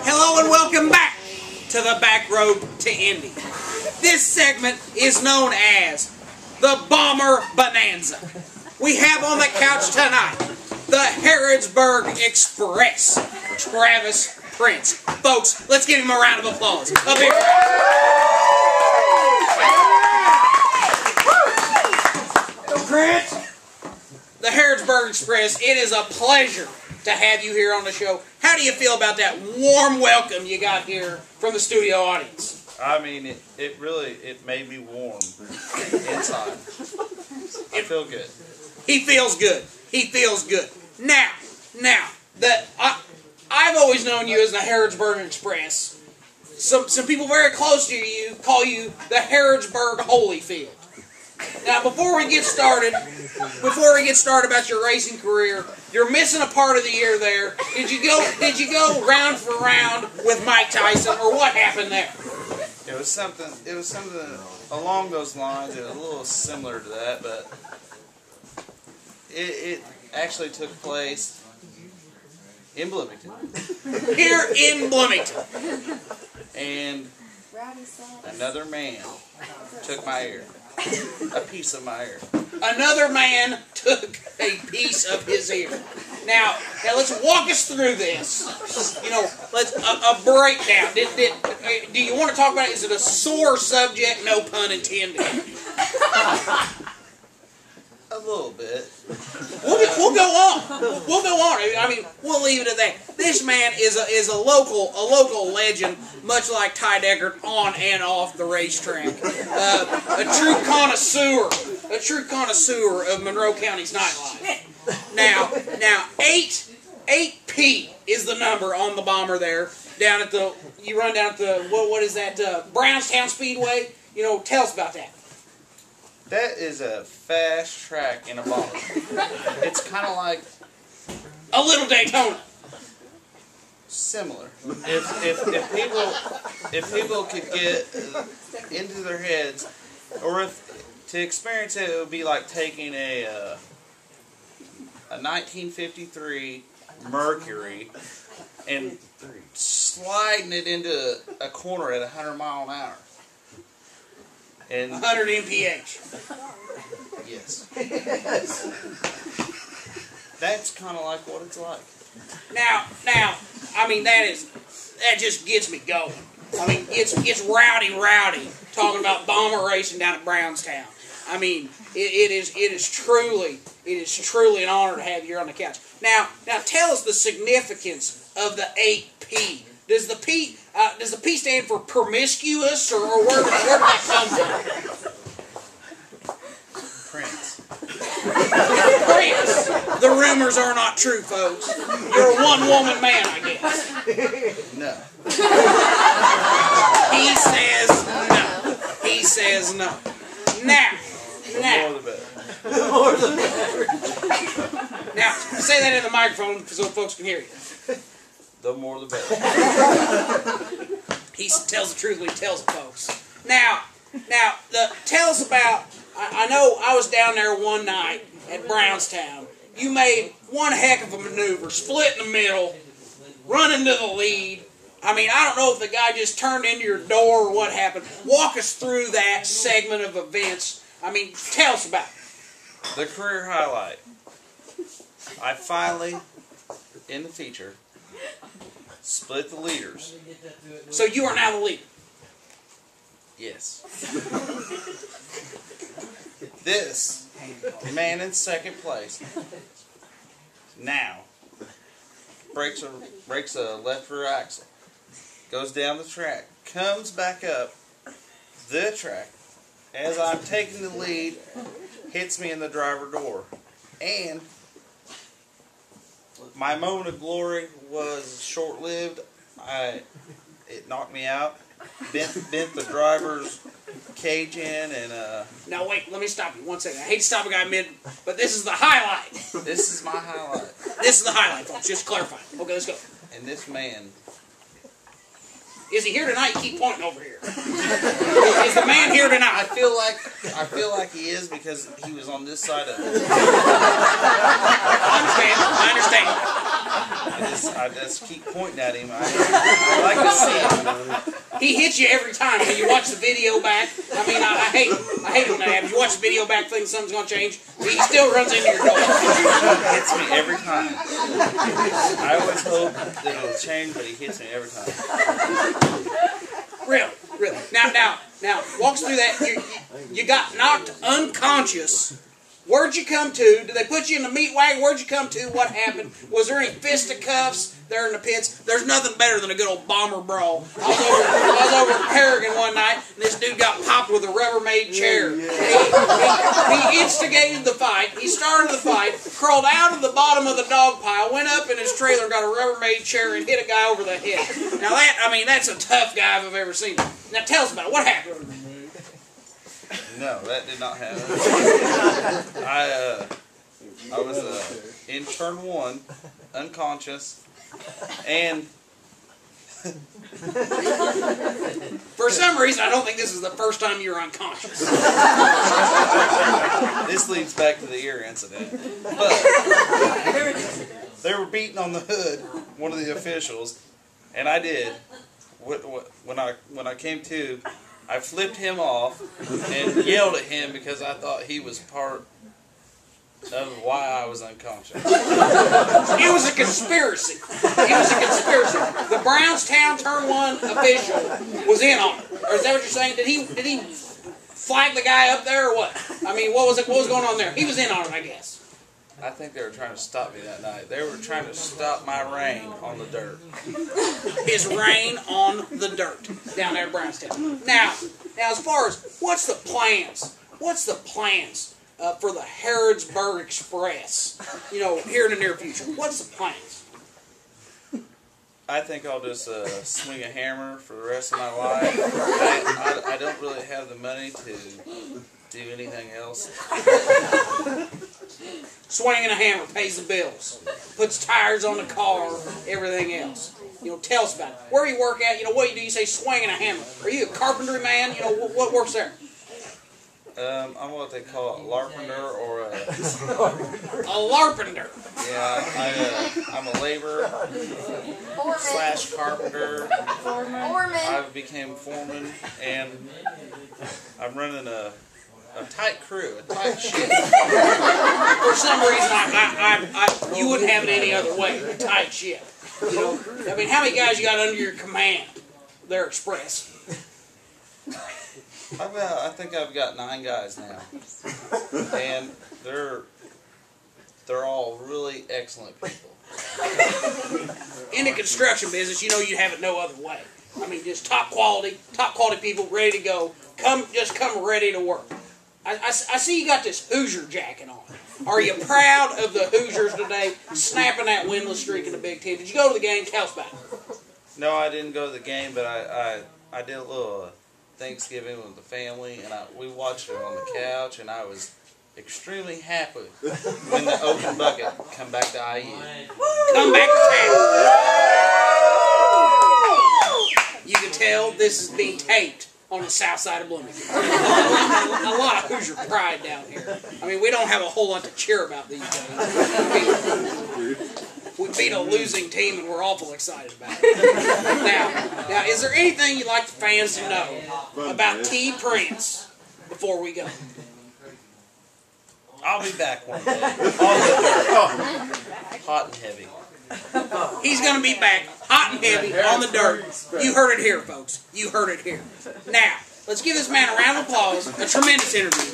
Hello and welcome back to the Back Road to Indy. This segment is known as the Bomber Bonanza. We have on the couch tonight the Harrodsburg Express, Travis Prince. Folks, let's give him a round of applause. A big round. The Harrodsburg Express, it is a pleasure to have you here on the show. How do you feel about that warm welcome you got here from the studio audience? I mean, it really made me warm inside. I feel good. He feels good. He feels good. Now, I've always known you as the Harrodsburg Express. Some people very close to you call you the Harrodsburg Holyfield. Now, before we get started about your racing career, you're missing a part of the year there. Did you go round for round with Mike Tyson, or what happened there? It was something along those lines. It was a little similar to that, but it actually took place in Bloomington. Here in Bloomington. And another man took my ear. A piece of my ear. Another man took a piece of his ear. Now let's walk us through this. Let's a breakdown. Do you want to talk about it? Is it a sore subject? No pun intended. A little bit. We'll go on. We'll go on. I mean, we'll leave it at that. This man is a local legend, much like Ty Deckard on and off the racetrack. A true connoisseur of Monroe County's nightlife. Now 8P is the number on the bomber there. You run down at the what is that? Brownstown Speedway. Tell us about that. That is a fast track in a bomber. It's kind of like a little Daytona. Similar. If people could get into their heads, or to experience it, it would be like taking a 1953 Mercury and sliding it into a corner at 100 miles an hour. And 100 mph. Yes. That's kind of like what it's like. Now, I mean, that just gets me going. I mean, it's rowdy talking about bomber racing down at Brownstown. I mean, it is truly an honor to have you here on the couch. Now tell us the significance of the 8P. Does the P stand for promiscuous, or where did that come from? Prince. Prince. The rumors are not true, folks. You're a one-woman man, I guess. No. He says no. Now. The more the better. Now, say that in the microphone so folks can hear you. The more the better. He tells the truth when he tells it, folks. Now, tell us about. I know I was down there one night at Brownstown. You made one heck of a maneuver, split in the middle, running to the lead. I mean, I don't know if the guy just turned into your door or what happened. Walk us through that segment of events. I mean, tell us about it. The career highlight. I finally, in the feature, split the leaders. So you are now the leader? Yes. This man in second place now breaks a left rear axle, goes down the track, comes back up the track as I'm taking the lead, hits me in the driver door, and my moment of glory was short-lived. It knocked me out, bent the driver's cage in, and Now wait, let me stop you 1 second. I hate to stop a guy mid, but this is the highlight. This is my highlight. This is the highlight, folks. Just clarifying. Okay, let's go. And this man. Is he here tonight? Keep pointing over here. Is the man here tonight? I feel like he is because he was on this side of it. I'm has to keep pointing at him. I like to see him. He hits you every time. When you watch the video back, I mean, I hate it when that happens. You watch the video back, think something's going to change. He still runs into your door. He hits me every time. I always hope that it'll change, but he hits me every time. Really. Now, walks through that. You got knocked unconscious. Where'd you come to? Did they put you in the meat wagon? Where'd you come to? What happened? Was there any fisticuffs there in the pits? There's nothing better than a good old bomber brawl. I was over at Paragon one night, and this dude got popped with a Rubbermaid chair. He instigated the fight. He started the fight, crawled out of the bottom of the dog pile, went up in his trailer, got a Rubbermaid chair, and hit a guy over the head. Now that's a tough guy if I've ever seen him. Now tell us about it. What happened? No, that did not happen. I was in turn 1, unconscious, and for some reason I don't think this is the first time you were unconscious. This leads back to the ear incident. But they were beating on the hood, one of the officials, and I did. When I came to, I flipped him off and yelled at him because I thought he was part of why I was unconscious. It was a conspiracy. The Brownstown turn 1 official was in on it. Or is that what you're saying? Did he flag the guy up there or what? I mean, what was going on there? He was in on it, I guess. I think they were trying to stop me that night. They were trying to stop my reign on the dirt. His reign on the dirt down there at Brownstown. Now, as far as what's the plans? What's the plans for the Harrodsburg Express? Here in the near future. What's the plans? I think I'll just swing a hammer for the rest of my life. I don't really have the money to do anything else. Swinging a hammer pays the bills, puts tires on the car, everything else. Tell us about it. Where do you work at? What do you do? You say swinging a hammer. Are you a carpentry man? What works there? I'm what they call a larpenter or a larpenter. Yeah, I'm a laborer / carpenter. I became foreman, and I'm running a tight crew, a tight ship. For some reason, you wouldn't have it any other way. A tight ship. I mean, how many guys you got under your command? Their express. I think I've got 9 guys now, and they're all really excellent people. In the construction business, you have it no other way. I mean, just top quality people ready to go. Come ready to work. I see you got this Hoosier jacket on. Are you proud of the Hoosiers today, snapping that winless streak in the Big Ten? Did you go to the game? Tell us about it. No, I didn't go to the game, but I did a little Thanksgiving with the family, and we watched it on the couch, and I was extremely happy when the open bucket come back to IU. Come back to town. You can tell this is being taped on the south side of Bloomington. A lot of Hoosier pride down here. I mean, we don't have a whole lot to cheer about these days. We beat a losing team and we're awful excited about it. Now, is there anything you'd like the fans to know about T. Prince before we go? I'll be back one day. On the dirt. Hot and heavy. He's going to be back, hot and heavy, on the dirt. You heard it here, folks. You heard it here. Now, let's give this man a round of applause. A tremendous interview.